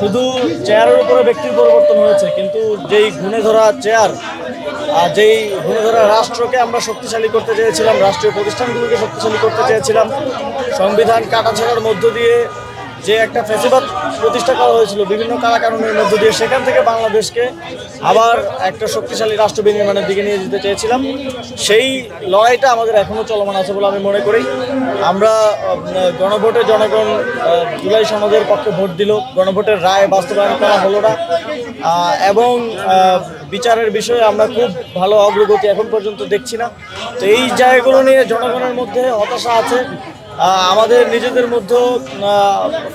শুধু চেয়ারের উপরে ব্যক্তির পরিবর্তন হয়েছে, কিন্তু যেই গুণে ধরা চেয়ার আর যেই গুণে ধরা রাষ্ট্রকে আমরা শক্তিশালী করতে চেয়েছিলাম, রাষ্ট্রীয় প্রতিষ্ঠানগুলোকে শক্তিশালী করতে চেয়েছিলাম, সংবিধান কাটাছেড়ার মধ্য দিয়ে যে একটা ফ্যাসিবাদ প্রতিষ্ঠা করা হয়েছিল বিভিন্ন কারাকানুনের মধ্য দিয়ে, সেখান থেকে বাংলাদেশকে আবার একটা শক্তিশালী রাষ্ট্র বিনির্মাণের দিকে নিয়ে যেতে চেয়েছিলাম। সেই লড়াইটা আমাদের এখনও চলমান আছে বলে আমি মনে করি। আমরা গণভোটে জনগণ জুলাই সনদের পক্ষে ভোট দিল, গণভোটের রায় বাস্তবায়ন করা হলো না, এবং বিচারের বিষয়ে আমরা খুব ভালো অগ্রগতি এখন পর্যন্ত দেখছি না। তো এই জায়গাগুলো নিয়ে জনগণের মধ্যে হতাশা আছে, আমাদের নিজেদের মধ্যেও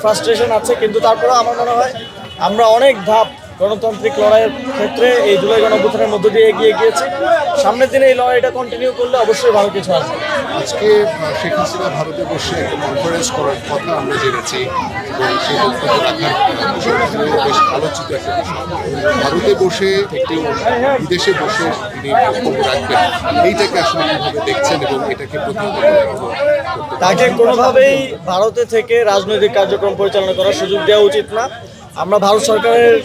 ফ্রাস্ট্রেশন আছে, কিন্তু তারপরে আমার মনে হয় আমরা অনেক ধাপ গণতান্ত্রিক লড়াইয়ের ক্ষেত্রে এই জুলাই গণঅভ্যুত্থানের মধ্য দিয়ে এগিয়ে গিয়েছি। সামনের দিনে এই লড়াইটা কন্টিনিউ করলে অবশ্যই ভালো কিছু আসবে। আজকে শেখ হাসিনা ভারতে বসে একটা কনফারেন্স করার কথা আমরা জেনেছি এবং সেই বক্তব্য রাখার বেশ আলোচিত একটা বিষয়। ভারতে বসে একটি বিদেশে বসে তিনি বক্তব্য রাখবেন, এইটাকে আসলে কীভাবে দেখছেন এবং এটাকে প্রতিহত তাকে কোনোভাবেই ভারতে থেকে রাজনৈতিক কার্যক্রম পরিচালনা করার সুযোগ দেওয়া উচিত না। আমরা ভারত সরকারের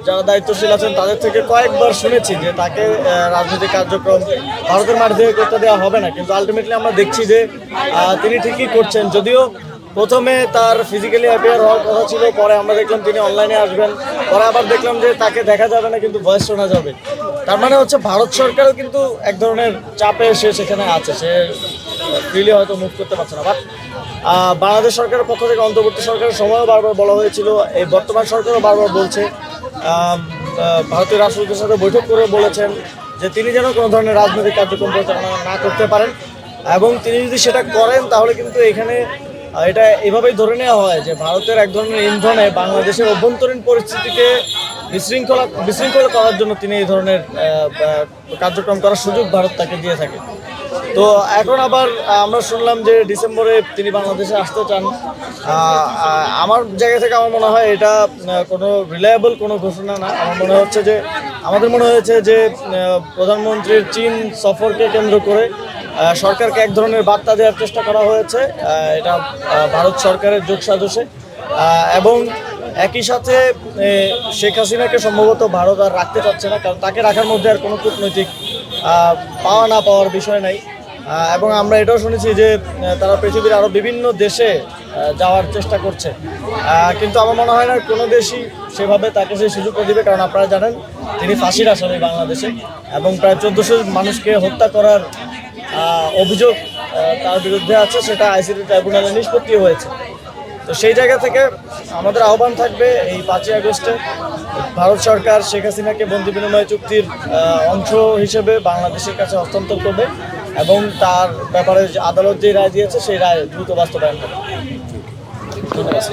যারা দায়িত্বশীল আছেন তাদের থেকে কয়েকবার শুনেছি যে তাকে রাজনৈতিক কার্যক্রম ভারতের মাঠ থেকে করতে দেওয়া হবে না, কিন্তু আলটিমেটলি আমরা দেখছি যে তিনি ঠিকই করছেন। যদিও প্রথমে তার ফিজিক্যালি অ্যাপিয়ার হওয়ার কথা ছিল, পরে আমরা দেখলাম তিনি অনলাইনে আসবেন, পরে আবার দেখলাম যে তাকে দেখা যাবে না কিন্তু ভয়েস শোনা যাবে। তার মানে হচ্ছে ভারত সরকারও কিন্তু এক ধরনের চাপে সে সেখানে আছে, সে ফ্রিলি হয়তো মুভ করতে পারছে না। বাট বাংলাদেশ সরকারের পক্ষ থেকে অন্তর্বর্তী সরকারের সময়ও বারবার বলা হয়েছিল, এই বর্তমান সরকারও বারবার বলছে, ভারতীয় রাষ্ট্রদূতের সাথে বৈঠক করে বলেছেন যে তিনি যেন কোনো ধরনের রাজনৈতিক কার্যক্রম পরিচালনা না করতে পারেন, এবং তিনি যদি সেটা করেন তাহলে কিন্তু এখানে এটা এভাবেই ধরে নেওয়া হয় যে ভারতের এক ধরনের ইন্ধনে বাংলাদেশের অভ্যন্তরীণ পরিস্থিতিকে বিশৃঙ্খল করার জন্য তিনি এই ধরনের কার্যক্রম করার সুযোগ ভারত তাকে দিয়ে থাকে। তো এখন আবার আমরা শুনলাম যে ডিসেম্বরে তিনি বাংলাদেশে আসতে চান। আমার জায়গা থেকে আমার মনে হয় এটা কোনো রিলায়েবল কোনো ঘোষণা না। আমাদের মনে হয়েছে যে প্রধানমন্ত্রীর চীন সফরকে কেন্দ্র করে সরকারকে এক ধরনের বার্তা দেওয়ার চেষ্টা করা হয়েছে, এটা ভারত সরকারের যোগসাজশে, এবং একই সাথে শেখ হাসিনাকে সম্ভবত ভারত আর রাখতে চাচ্ছে না, কারণ তাকে রাখার মধ্যে আর কোনো কূটনৈতিক পাওয়া না পাওয়ার বিষয় নাই। এবং আমরা এটাও শুনেছি যে তারা পৃথিবীর আরও বিভিন্ন দেশে যাওয়ার চেষ্টা করছে, কিন্তু আমার মনে হয় না কোনো দেশই সেভাবে তাকে সেই সুযোগটা দেবে, কারণ আপনারা জানেন তিনি ফাঁসির আসামি বাংলাদেশে, এবং প্রায় 1400 মানুষকে হত্যা করার অভিযোগ তার বিরুদ্ধে আছে, সেটা আইসিটি ট্রাইব্যুনালে নিষ্পত্তি হয়েছে। তো সেই জায়গা থেকে আমাদের আহ্বান থাকবে এই 5ই আগস্টে ভারত সরকার শেখ হাসিনাকে বন্দি বিনিময় চুক্তির অংশ হিসেবে বাংলাদেশের কাছে হস্তান্তর করবে, এবং তার ব্যাপারে আদালত যে রায় দিয়েছে সেই রায় দ্রুত বাস্তবায়ন করবে। ধন্যবাদ।